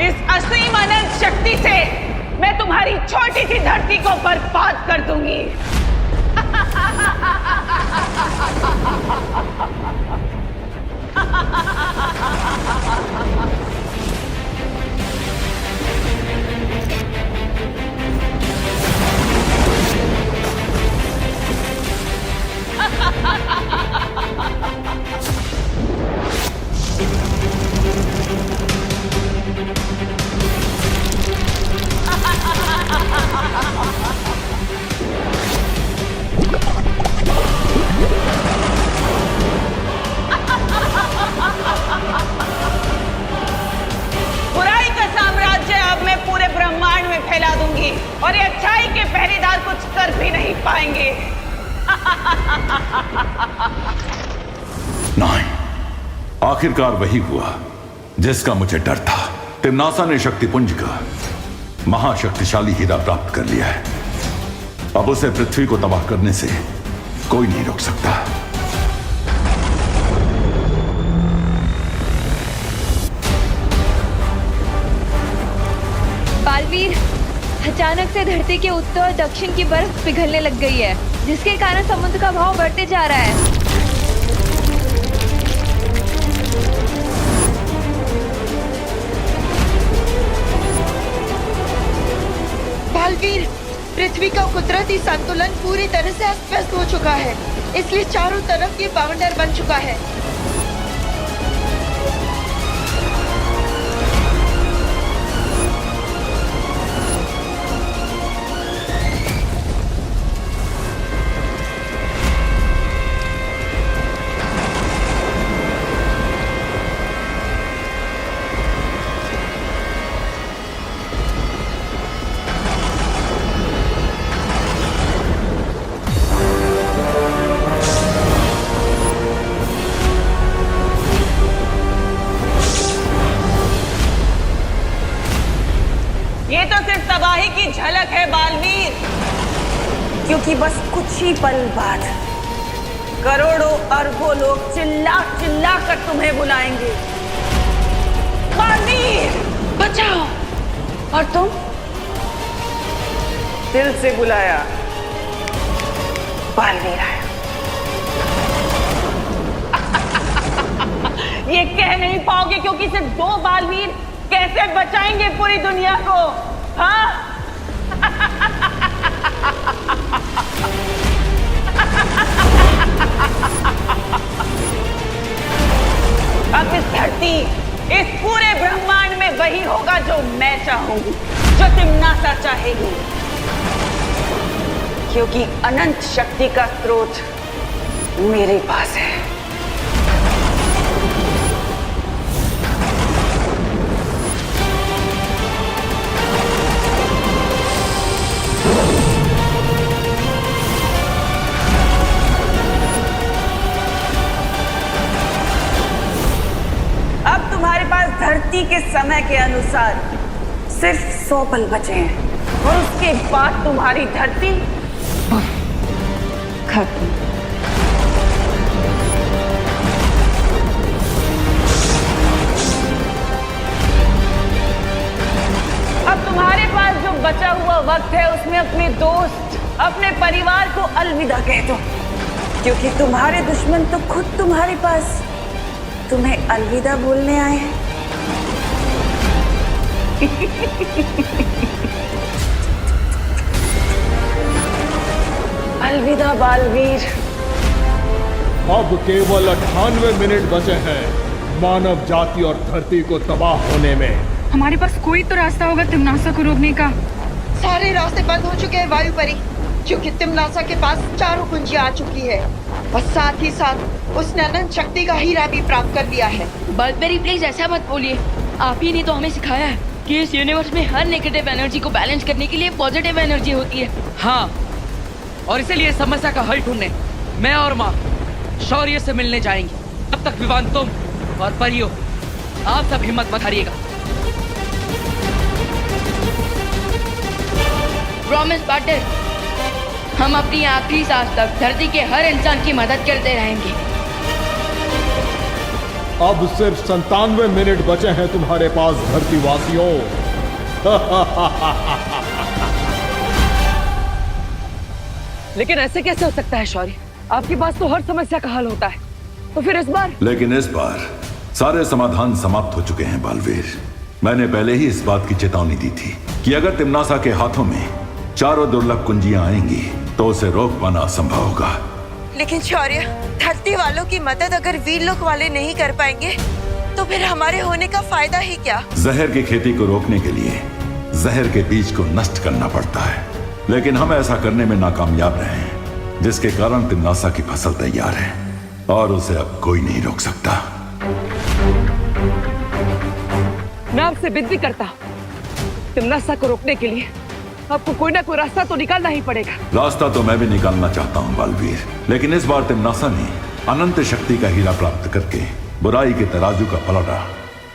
इस असीम अनंत शक्ति से मैं तुम्हारी छोटी सी धरती को बर्बाद कर दूंगी। बुराई का साम्राज्य अब मैं पूरे ब्रह्मांड में फैला दूंगी और ये अच्छाई के पहरेदार कुछ कर भी नहीं पाएंगे। नहीं, आखिरकार वही हुआ जिसका मुझे डर था। तिम्नासा ने शक्तिपुंज का महाशक्तिशाली हीरा प्राप्त कर लिया है। अब उसे पृथ्वी को तबाह करने से कोई नहीं रोक सकता। बालवीर, अचानक से धरती के उत्तर और दक्षिण की बर्फ पिघलने लग गई है, जिसके कारण समुद्र का भाव बढ़ते जा रहा है। बालवीर, पृथ्वी का कुदरती संतुलन पूरी तरह से अस्त व्यस्त हो चुका है, इसलिए चारों तरफ ये बावंडर बन चुका है। ये तो सिर्फ तबाही की झलक है बालवीर, क्योंकि बस कुछ ही पल बाद करोड़ों अरबों लोग चिल्ला चिल्ला कर तुम्हें बुलाएंगे। बालवीर, बचाओ। और तुम दिल से बुलाया, बालवीर आया। ये कह नहीं पाओगे, क्योंकि सिर्फ दो बालवीर कैसे बचाएंगे पूरी दुनिया को? हाँ? अब इस धरती, इस पूरे ब्रह्मांड में वही होगा जो मैं चाहूंगी, जो तिम्नासा चाहेगी, क्योंकि अनंत शक्ति का स्रोत मेरे पास है। धरती के समय के अनुसार सिर्फ 100 पल बचे हैं और उसके बाद तुम्हारी धरती खत्म। अब तुम्हारे पास जो बचा हुआ वक्त है उसमें अपने दोस्त, अपने परिवार को अलविदा कह दो, क्योंकि तुम्हारे दुश्मन तो खुद तुम्हारे पास तुम्हें अलविदा बोलने आए हैं। अलविदा बालवीर। अब केवल 98 मिनट बचे हैं मानव जाति और धरती को तबाह होने में। हमारे पास कोई तो रास्ता होगा तिम्नासा को रोकने का। सारे रास्ते बंद हो चुके हैं वायु परी, क्योंकि तिम्नासा के पास चारों कुंजियां आ चुकी है और साथ ही साथ उसने अनंत शक्ति का हीरा भी प्राप्त कर लिया है। बल्बेरी प्लीज ऐसा मत बोलिए, आप ही ने तो हमें सिखाया है कि इस यूनिवर्स में हर नेगेटिव एनर्जी को बैलेंस करने के लिए पॉजिटिव एनर्जी होती है। हाँ, और इसीलिए समस्या का हल ढूंढने मैं और माँ शौर्य से मिलने जाएंगे। अब तक विवान तुम और परियो, आप सब हिम्मत मत हारिएगा। प्रॉमिस पार्टनर, हम अपनी आखिरी सांस तक धरती के हर इंसान की मदद करते रहेंगे। अब सिर्फ 97 मिनट बचे हैं तुम्हारे पास धरतीवासियों। लेकिन ऐसे कैसे हो सकता है शौर्य? आपके पास तो हर समस्या का हल होता है, तो फिर इस बार? लेकिन इस बार सारे समाधान समाप्त हो चुके हैं बालवीर। मैंने पहले ही इस बात की चेतावनी दी थी कि अगर तिम्नासा के हाथों में चारों दुर्लभ कुंजियां आएंगी तो उसे रोक पाना असंभव होगा। लेकिन शौर्य, धरती वालों की मदद अगर वीर लोक वाले नहीं कर पाएंगे तो फिर हमारे होने का फायदा ही क्या? जहर की खेती को रोकने के लिए जहर के बीज को नष्ट करना पड़ता है, लेकिन हम ऐसा करने में नाकामयाब रहे हैं, जिसके कारण तिम्नासा की फसल तैयार है और उसे अब कोई नहीं रोक सकता। मैं आपसे विनती करता हूँ, तिम्नासा को रोकने के लिए आपको कोई ना कोई रास्ता तो निकालना ही पड़ेगा। रास्ता तो मैं भी निकालना चाहता हूँ बालवीर, लेकिन इस बार तिम्नासा ने अनंत शक्ति का हीरा प्राप्त करके बुराई के तराजू का पलड़ा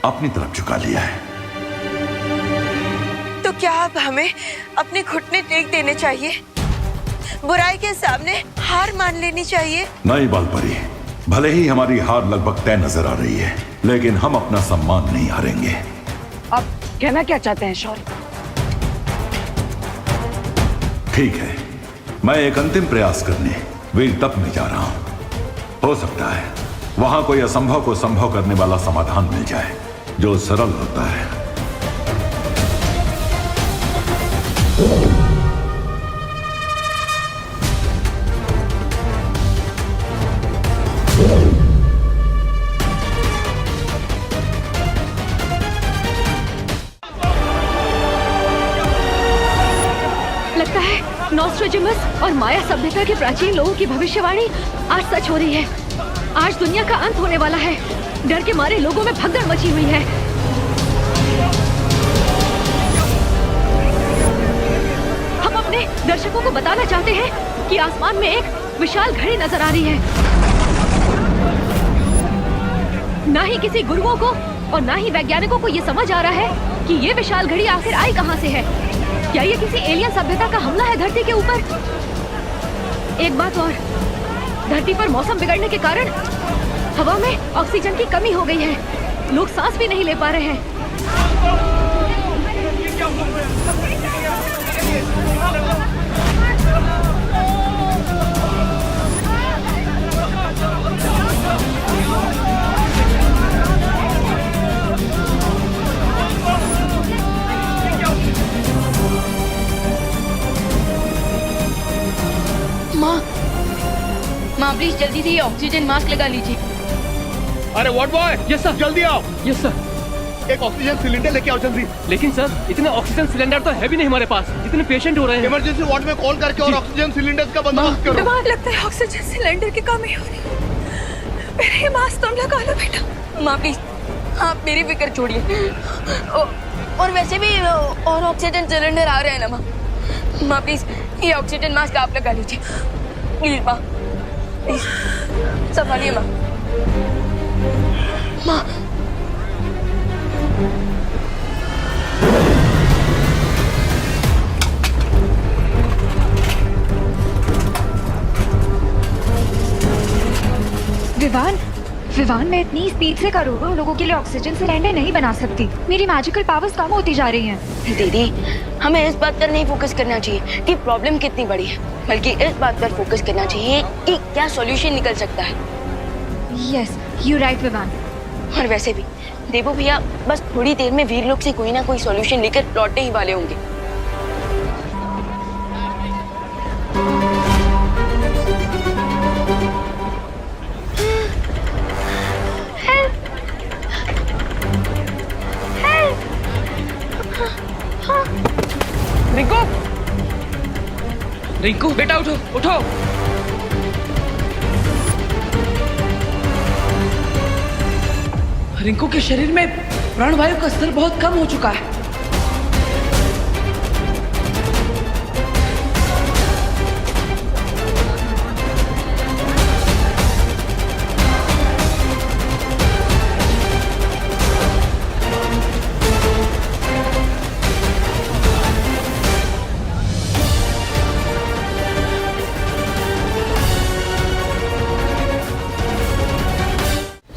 अपनी तरफ झुका लिया है। तो क्या अब हमें अपने घुटने टेक देने चाहिए? बुराई के सामने हार मान लेनी चाहिए? नहीं बालपरी, भले ही हमारी हार लगभग तय नजर आ रही है, लेकिन हम अपना सम्मान नहीं हारेंगे। आप कहना क्या चाहते हैं शौर्य? ठीक है, मैं एक अंतिम प्रयास करने वीर तप में जा रहा हूं। हो सकता है वहां कोई असंभव को संभव करने वाला समाधान मिल जाए जो सरल होता है। लगता है नॉस्ट्रेडमस और माया सभ्यता के प्राचीन लोगों की भविष्यवाणी आज सच हो रही है। आज दुनिया का अंत होने वाला है। डर के मारे लोगों में भगदड़ मची हुई है। हम अपने दर्शकों को बताना चाहते हैं कि आसमान में एक विशाल घड़ी नजर आ रही है। ना ही किसी गुरुओं को और ना ही वैज्ञानिकों को ये समझ आ रहा है कि ये विशाल घड़ी आखिर आई कहां से है। क्या ये किसी एलियन सभ्यता का हमला है धरती के ऊपर? एक बात और, धरती पर मौसम बिगड़ने के कारण हवा में ऑक्सीजन की कमी हो गई है। लोग सांस भी नहीं ले पा रहे हैं। माँ प्लीज जल्दी से ये ऑक्सीजन मास्क लगा लीजिए। अरे व्हाट बॉय, यस सर, जल्दी आओ। Yes sir. एक ऑक्सीजन सिलेंडर लेके आओ जल्दी। लेकिन सर इतने ऑक्सीजन सिलेंडर तो है भी नहीं हमारे पास, इतने पेशेंट हो रहे हैं। इमरजेंसी वार्ड में कॉल करके और ऑक्सीजन सिलेंडर का बंदोबस्त करो। दिमाग लगता है ऑक्सीजन सिलेंडर की कमी हो रही है। मेरे मास्क तुम लगा लो बेटा। माँ प्लीज आप मेरी फिक्र छोड़िए। और वैसे भी और ऑक्सीजन सिलेंडर आ रहे हैं ना माँ प्लीज ये ऑक्सीजन मास्क आप लगा लीजिए प्लीज माँ, प्लीज संभालिए माँ। माँ विवान मैं इतनी स्पीड से करोड़ों लोगों के लिए ऑक्सीजन सिलेंडर नहीं बना सकती। मेरी मैजिकल पावर्स कम होती जा रही हैं। दीदी, हमें इस बात पर नहीं फोकस करना चाहिए कि प्रॉब्लम कितनी बड़ी है, बल्कि इस बात पर फोकस करना चाहिए कि क्या सॉल्यूशन निकल सकता है। Yes, you right Vivaan. और वैसे भी देवो भैया बस थोड़ी देर में वीर लोग से कोई ना कोई सॉल्यूशन लेकर लौटने ही वाले होंगे। रिंकू, रिंकू बेटा उठो उठो। रिंकू के शरीर में प्राणवायु का स्तर बहुत कम हो चुका है।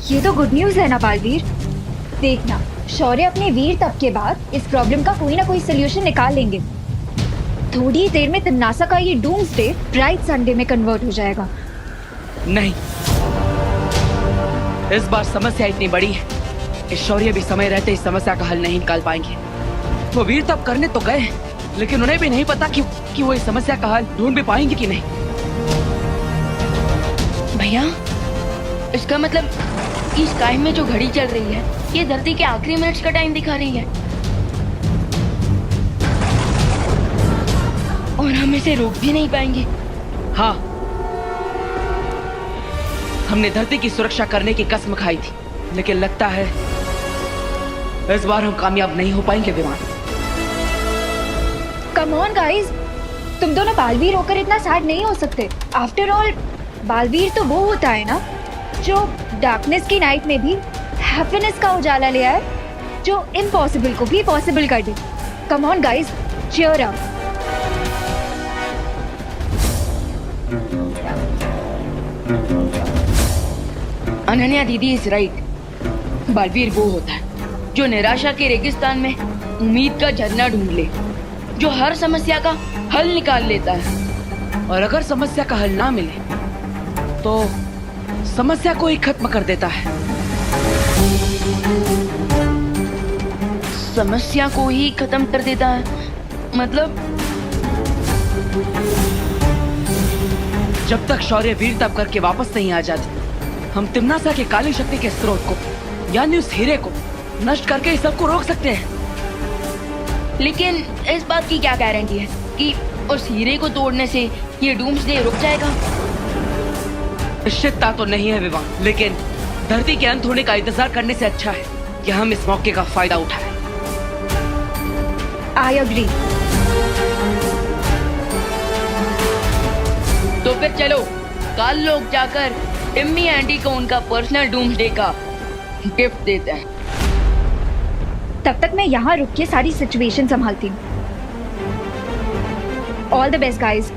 ये तो गुड न्यूज है ना बालवीर। देखना, शौर्य अपने वीर तप के बाद इस प्रॉब्लम का कोई ना कोई सोल्यूशन निकाल लेंगे। थोड़ी देर में तिमनासा का ये डूम्सडे ब्राइट संडे में कन्वर्ट हो जाएगा। नहीं, इस बार समस्या इतनी बड़ी है, इस शौर्य भी समय रहते इस समस्या का हल नहीं निकाल पाएंगे। वो वीर तप करने तो गए, लेकिन उन्हें भी नहीं पता कि वो इस समस्या का हल ढूंढ भी पाएंगे कि नहीं। भैया, इसका मतलब इस टाइम में जो घड़ी चल रही है ये धरती के आखिरी मिनट्स का टाइम दिखा रही है, और हम इसे रोक भी नहीं पाएंगे। हाँ, हमने धरती की सुरक्षा करने की कसम खाई थी, लेकिन लगता है इस बार हम कामयाब नहीं हो पाएंगे विमान। कम ऑन गाइस, तुम दोनों बालवीर होकर इतना सैड नहीं हो सकते। आफ्टर ऑल बालवीर तो वो होता है ना जो डार्कनेस की नाइट में भी हैप्पीनेस का उजाला ले आए, जो इम्पॉसिबल को भी पॉसिबल कर दे। Come on guys, cheer up. Ananya didi is right. Baalveer वो होता है जो निराशा के रेगिस्तान में उम्मीद का झरना ढूंढ ले, जो हर समस्या का हल निकाल लेता है, और अगर समस्या का हल ना मिले तो समस्या को ही खत्म कर देता है। समस्या को ही खत्म कर देता है मतलब? जब तक शौर्य वीर तप करके वापस नहीं आ जाते, हम तिम्नासा के काली शक्ति के स्रोत को, यानी उस हीरे को नष्ट करके इस सबको रोक सकते हैं। लेकिन इस बात की क्या गारंटी है कि उस हीरे को तोड़ने से ये डूम्सडे रुक जाएगा? निश्चितता तो नहीं है विवान, लेकिन धरती के अंत होने का इंतजार करने से अच्छा है कि हम इस मौके का फायदा उठाएं। I agree. तो फिर चलो कल लोग जाकर टिम्मी आंटी को उनका पर्सनल डूम्सडे का गिफ्ट देते हैं। तब तक मैं यहाँ रुक के सारी सिचुएशन संभालती हूँ। All the best guys.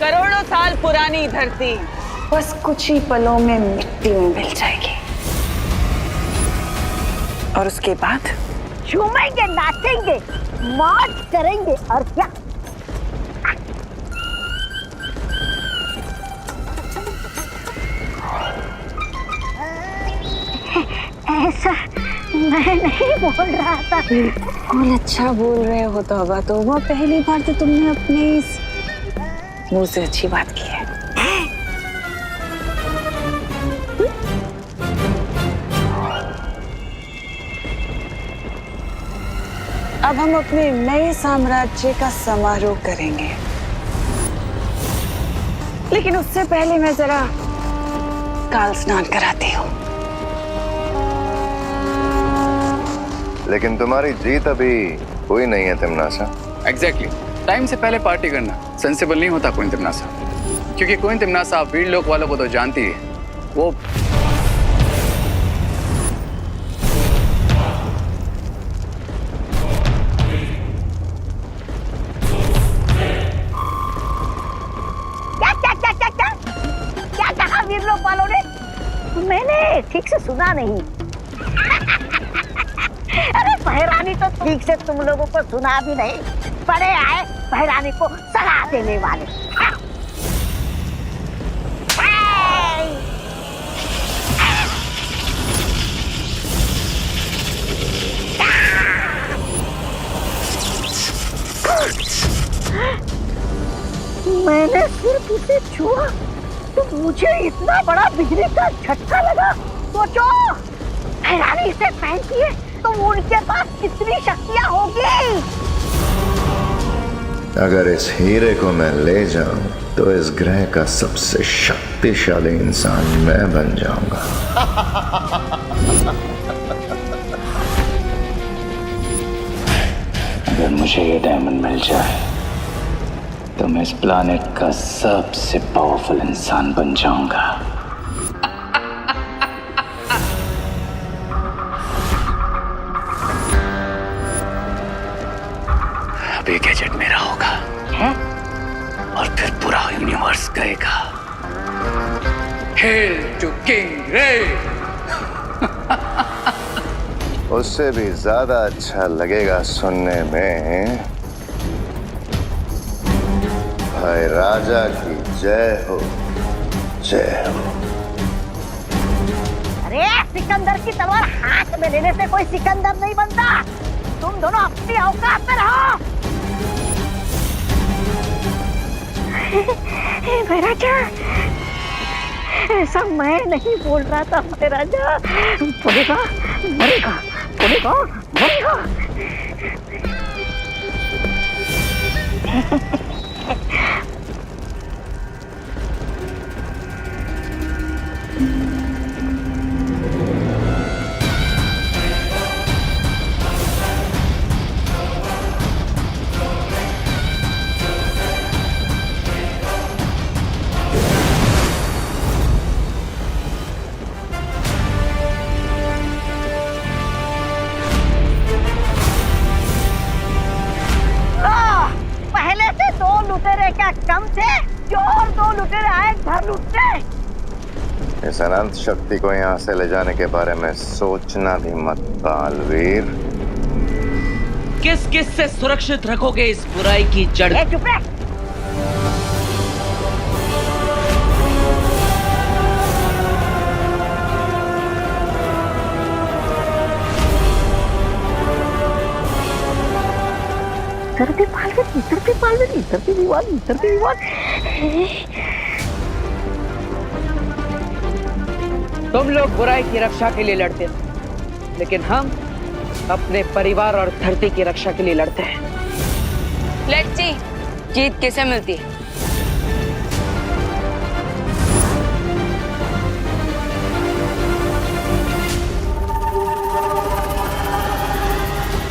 करोड़ों साल पुरानी धरती बस कुछ ही पलों में मिट्टी में मिल जाएगी, और उसके बाद झूमेंगे, नाचेंगे, मौज करेंगे, और क्या। ऐसा मैं नहीं बोल रहा था। बिल्कुल अच्छा बोल रहे हो तौबा तौबा, पहली बार तो तुमने अपने इस मुंह से अच्छी बात की है। अब हम अपने नए साम्राज्य का समारोह करेंगे, लेकिन उससे पहले मैं जरा काल स्नान कराती हूँ। लेकिन तुम्हारी जीत अभी हुई नहीं है तिम्नासा। एग्जैक्टली, टाइम से पहले पार्टी करना सेंसिबल नहीं होता कोइन तिम्नासा, क्योंकि कोइन तिम्नासा वीर लोक वालों को तो जानती है, वो नहीं। अरे बहरानी तो ठीक से तुम लोगों को सुना भी नहीं, पड़े आए बहरानी को सलाह देने वाले। मैंने सिर्फ उसे छुआ तो मुझे इतना बड़ा बिजली का झटका लगा। सोचो हैरानी से पहनती है तो उनके पास कितनी शक्तियां होगी। अगर इस हीरे को मैं ले जाऊं तो इस ग्रह का सबसे शक्तिशाली इंसान मैं बन जाऊंगा। अगर मुझे ये डायमंड मिल जाए तो मैं इस प्लैनेट का सबसे पावरफुल इंसान बन जाऊंगा। अब ये गैजेट मेरा होगा और फिर पूरा यूनिवर्स गएगा। हेल टू किंग रे। उससे भी ज्यादा अच्छा लगेगा सुनने में भाई राजा की जय हो, जय हो। अरे सिकंदर की तलवार हाथ में लेने से कोई सिकंदर नहीं बनता। तुम दोनों अपनी औकात में रहो। महाराजा ऐसा मैं नहीं बोल रहा था महाराजा। बोलेगा मरेगा, बोलेगा मरेगा। कम थे जो और 2 लुटेरे आए घर लुटने। इस अनंत शक्ति को यहाँ से ले जाने के बारे में सोचना भी मत बालवीर। किस किस से सुरक्षित रखोगे इस बुराई की जड़? चुप रह। इधर भी पालवे, इधर भी पालवे, इधर भी विवाद, इधर भी विवाद। तुम लोग बुराई की रक्षा के लिए लड़ते हैं, लेकिन हम अपने परिवार और धरती की रक्षा के लिए लड़ते हैं। लेट्स सी जीत किसे मिलती है।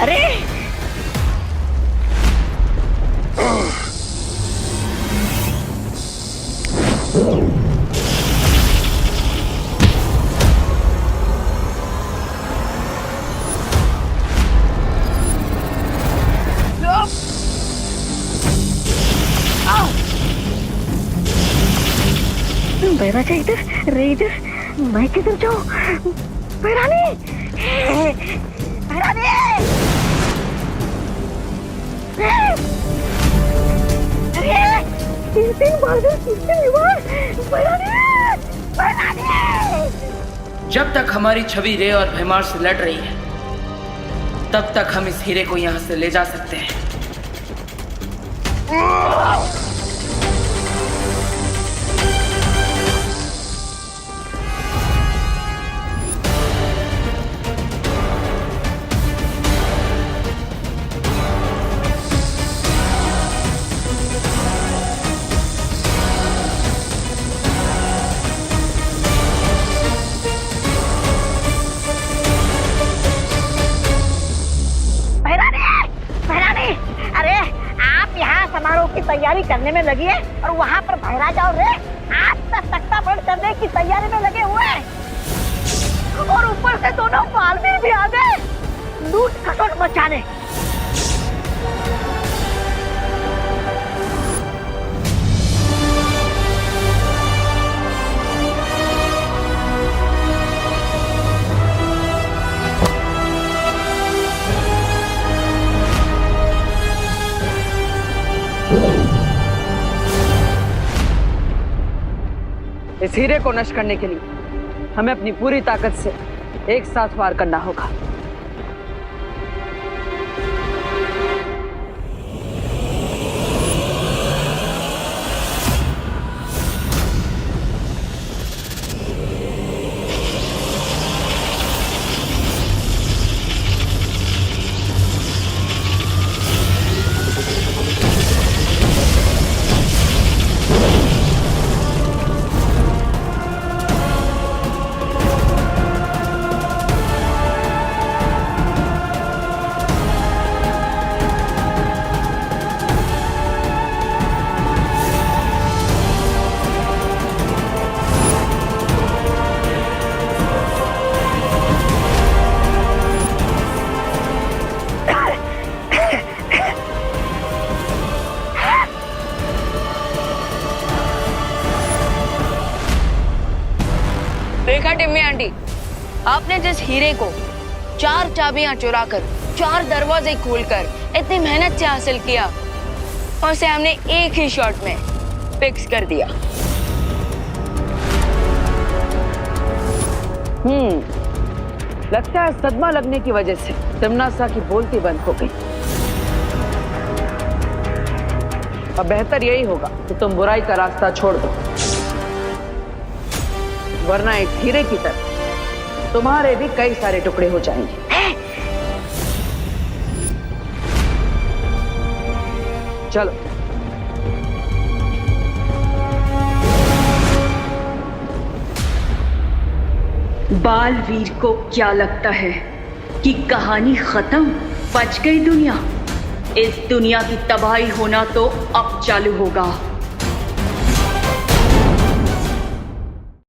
अरे बैराजा इधर रे, इधर मैं किधर जाऊं? बैरानी, बैरानी, अरे तीन बार बैरानी, बैरानी। जब तक हमारी छवि रे और भैमार से लड़ रही है, तब तक हम इस हीरे को यहाँ से ले जा सकते हैं। समारोह की तैयारी करने में लगी है और वहाँ पर महाराजा और रे आज तक तख्ता पलट करने की तैयारी में लगे हुए हैं। और ऊपर से दोनों बालवीर भी आ गए लूट खसोट मचाने। इस हीरे को नष्ट करने के लिए हमें अपनी पूरी ताकत से एक साथ वार करना होगा। देखा टिम्मी आंटी, आपने जिस हीरे को 4 चाबियां चुराकर 4 दरवाजे खोलकर इतनी मेहनत से हासिल किया, और उसे हमने एक ही शॉट में फिक्स कर दिया। लगता है सदमा लगने की वजह से तिम्नासा की बोलती बंद हो गई। अब बेहतर यही होगा कि तुम बुराई का रास्ता छोड़ दो, वरना एक हीरे की तरह तुम्हारे भी कई सारे टुकड़े हो जाएंगे। चलो। बालवीर को क्या लगता है कि कहानी खत्म, बच गई दुनिया? इस दुनिया की तबाही होना तो अब चालू होगा।